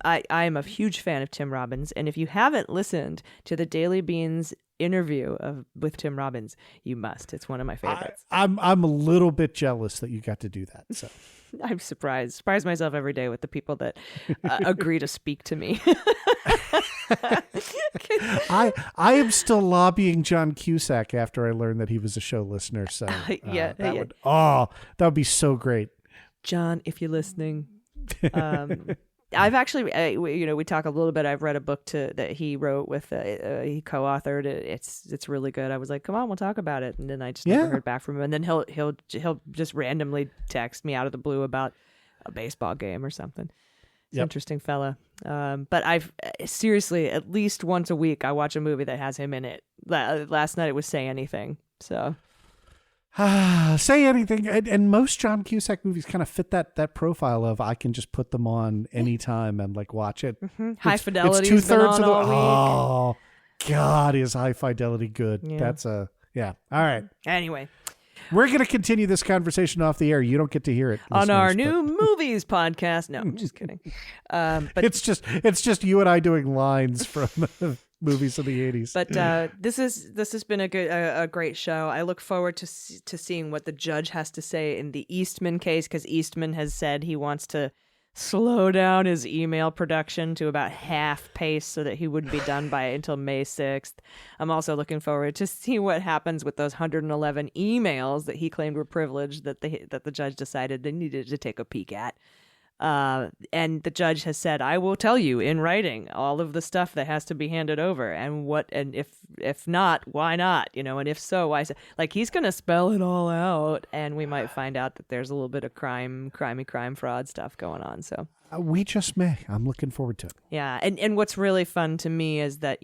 a huge fan of Tim Robbins, and if you haven't listened to the Daily Beans interview with Tim Robbins, you must. It's one of my favorites. I'm a little bit jealous that you got to do that. So I'm surprise myself every day with the people that agree to speak to me. I am still lobbying John Cusack after I learned that he was a show listener. So that would be so great. John, if you're listening, I've actually, we talk a little bit. I've read a book that he wrote with, he co-authored. It's really good. I was like, come on, we'll talk about it. And then I just never heard back from him. And then he'll just randomly text me out of the blue about a baseball game or something. It's an interesting fella. But I've seriously, at least once a week, I watch a movie that has him in it. Last night it was Say Anything. So. Say Anything, and most John Cusack movies kind of fit that profile of I can just put them on anytime and like watch it. Mm-hmm. High Fidelity. It's 2/3 of the. All week. Oh God, is High Fidelity good? Yeah. That's a All right. Anyway, we're gonna continue this conversation off the air. You don't get to hear it on our new movies podcast. No, I'm just kidding. But it's just you and I doing lines from movies of the 80s. But this has been a great show. I look forward to seeing what the judge has to say in the Eastman case, because Eastman has said he wants to slow down his email production to about half pace so that he wouldn't be done by until May 6th. I'm also looking forward to see what happens with those 111 emails that he claimed were privileged that the judge decided they needed to take a peek at. And the judge has said, I will tell you in writing all of the stuff that has to be handed over, and if not, why not? And if so, why? Like, he's going to spell it all out, and we might find out that there's a little bit of crime fraud stuff going on. So we just may. I'm looking forward to it. Yeah, and what's really fun to me is that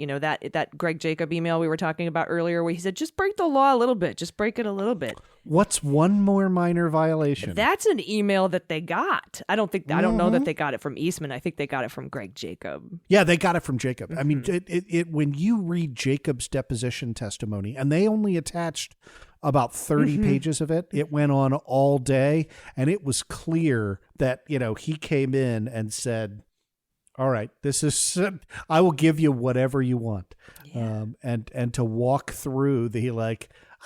that Greg Jacob email we were talking about earlier, where he said, just break the law a little bit, just break it a little bit. What's one more minor violation? That's an email that they got. I don't know that they got it from Eastman. I think they got it from Greg Jacob. Yeah, they got it from Jacob. I mean, it when you read Jacob's deposition testimony, and they only attached about 30 pages of it. It went on all day, and it was clear that, he came in and said, all right, this is, I will give you whatever you want. Yeah. And to walk through the,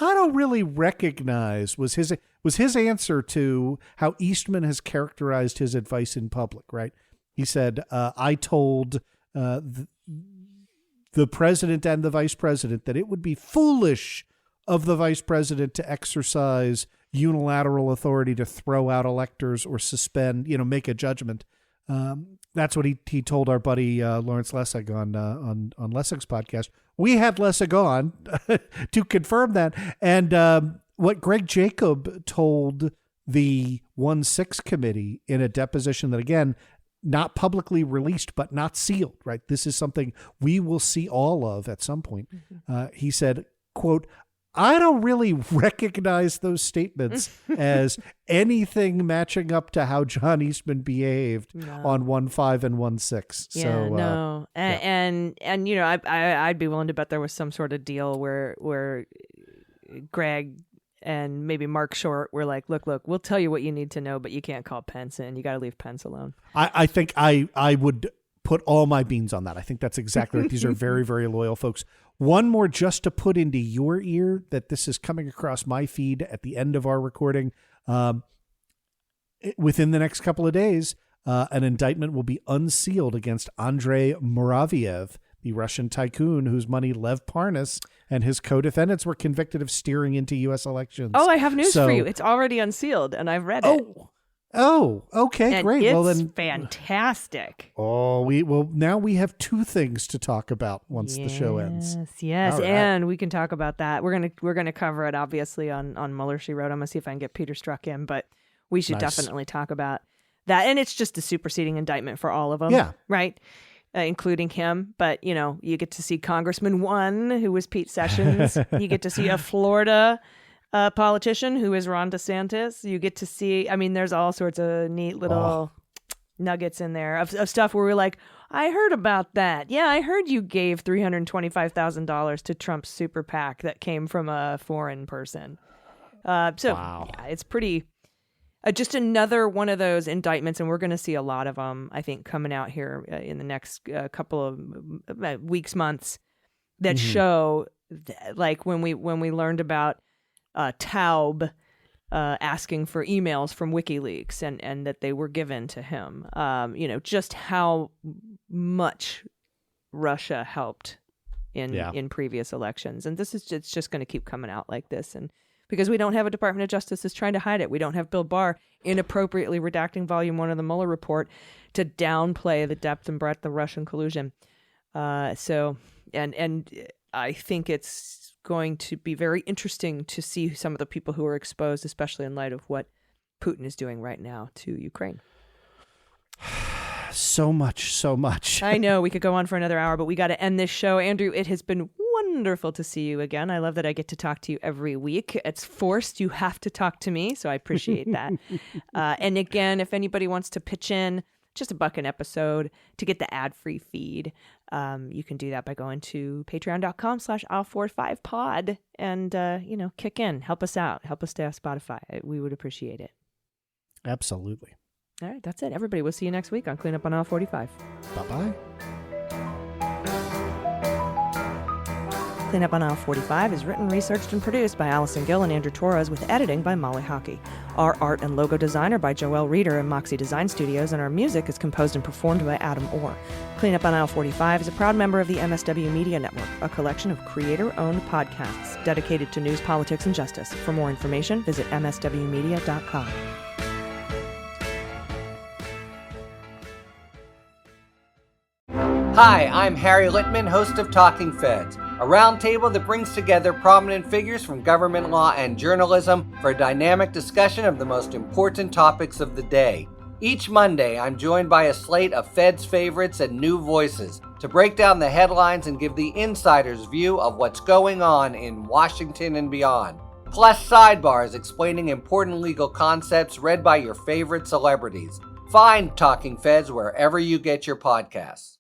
I don't really recognize was his answer to how Eastman has characterized his advice in public, right? He said, I told the president and the vice president that it would be foolish of the vice president to exercise unilateral authority to throw out electors or suspend, make a judgment. That's what he told our buddy Lawrence Lessig on Lessig's podcast. We had Lessig on to confirm that. And what Greg Jacob told the 1-6 committee in a deposition that, again, not publicly released, but not sealed, right? This is something we will see all of at some point. He said, quote, I don't really recognize those statements as anything matching up to how John Eastman behaved on 1-5 and 1-6. Yeah, so, no. And I'd be willing to bet there was some sort of deal where Greg and maybe Mark Short were like, look, we'll tell you what you need to know, but you can't call Pence in. You got to leave Pence alone. I think I would put all my beans on that. I think that's exactly right. These are very, very loyal folks. One more just to put into your ear that this is coming across my feed at the end of our recording. Within the next couple of days, an indictment will be unsealed against Andrei Muraviev, the Russian tycoon whose money Lev Parnas and his co-defendants were convicted of steering into U.S. elections. Oh, I have news for you. It's already unsealed, and I've read it. Oh, okay, and great. It's fantastic. Oh, now we have two things to talk about once the show ends. Yes, right. And we can talk about that. We're gonna cover it obviously on Mueller, She Wrote. I'm gonna see if I can get Peter Strzok in, but we should definitely talk about that. And it's just a superseding indictment for all of them. Yeah, right. Including him, but you get to see Congressman 1, who was Pete Sessions. You get to see a Florida politician who is Ron DeSantis. You get to see, there's all sorts of neat little nuggets in there of stuff where we're like, I heard about that. Yeah, I heard you gave $325,000 to Trump's super PAC that came from a foreign person. Yeah, it's pretty, just another one of those indictments, and we're going to see a lot of them, I think, coming out here in the next couple of weeks, months, that show, like when we learned about Taub asking for emails from WikiLeaks and that they were given to him. Just how much Russia helped in previous elections. And it's just going to keep coming out like this. And because we don't have a Department of Justice that's trying to hide it. We don't have Bill Barr inappropriately redacting Volume 1 of the Mueller report to downplay the depth and breadth of Russian collusion. So I think it's going to be very interesting to see some of the people who are exposed, especially in light of what Putin is doing right now to Ukraine. So much. I know we could go on for another hour, but we got to end this show. Andrew, it has been wonderful to see you again. I love that I get to talk to you every week. It's forced. You have to talk to me, so I appreciate that. And again, if anybody wants to pitch in just $1 an episode to get the ad-free feed, you can do that by going to patreon.com/aisle45pod and, kick in. Help us out. Help us stay off Spotify. We would appreciate it. Absolutely. All right, that's it. Everybody, we'll see you next week on Clean Up on Aisle 45. Bye-bye. Clean Up on Aisle 45 is written, researched, and produced by Allison Gill and Andrew Torrez with editing by Molly Hockey. Our art and logo design are by Joelle Reeder and Moxie Design Studios, and our music is composed and performed by Adam Orr. Clean Up on Aisle 45 is a proud member of the MSW Media Network, a collection of creator-owned podcasts dedicated to news, politics, and justice. For more information, visit mswmedia.com. Hi, I'm Harry Littman, host of Talking Feds, a roundtable that brings together prominent figures from government law and journalism for a dynamic discussion of the most important topics of the day. Each Monday, I'm joined by a slate of Feds favorites and new voices to break down the headlines and give the insider's view of what's going on in Washington and beyond. Plus sidebars explaining important legal concepts read by your favorite celebrities. Find Talking Feds wherever you get your podcasts.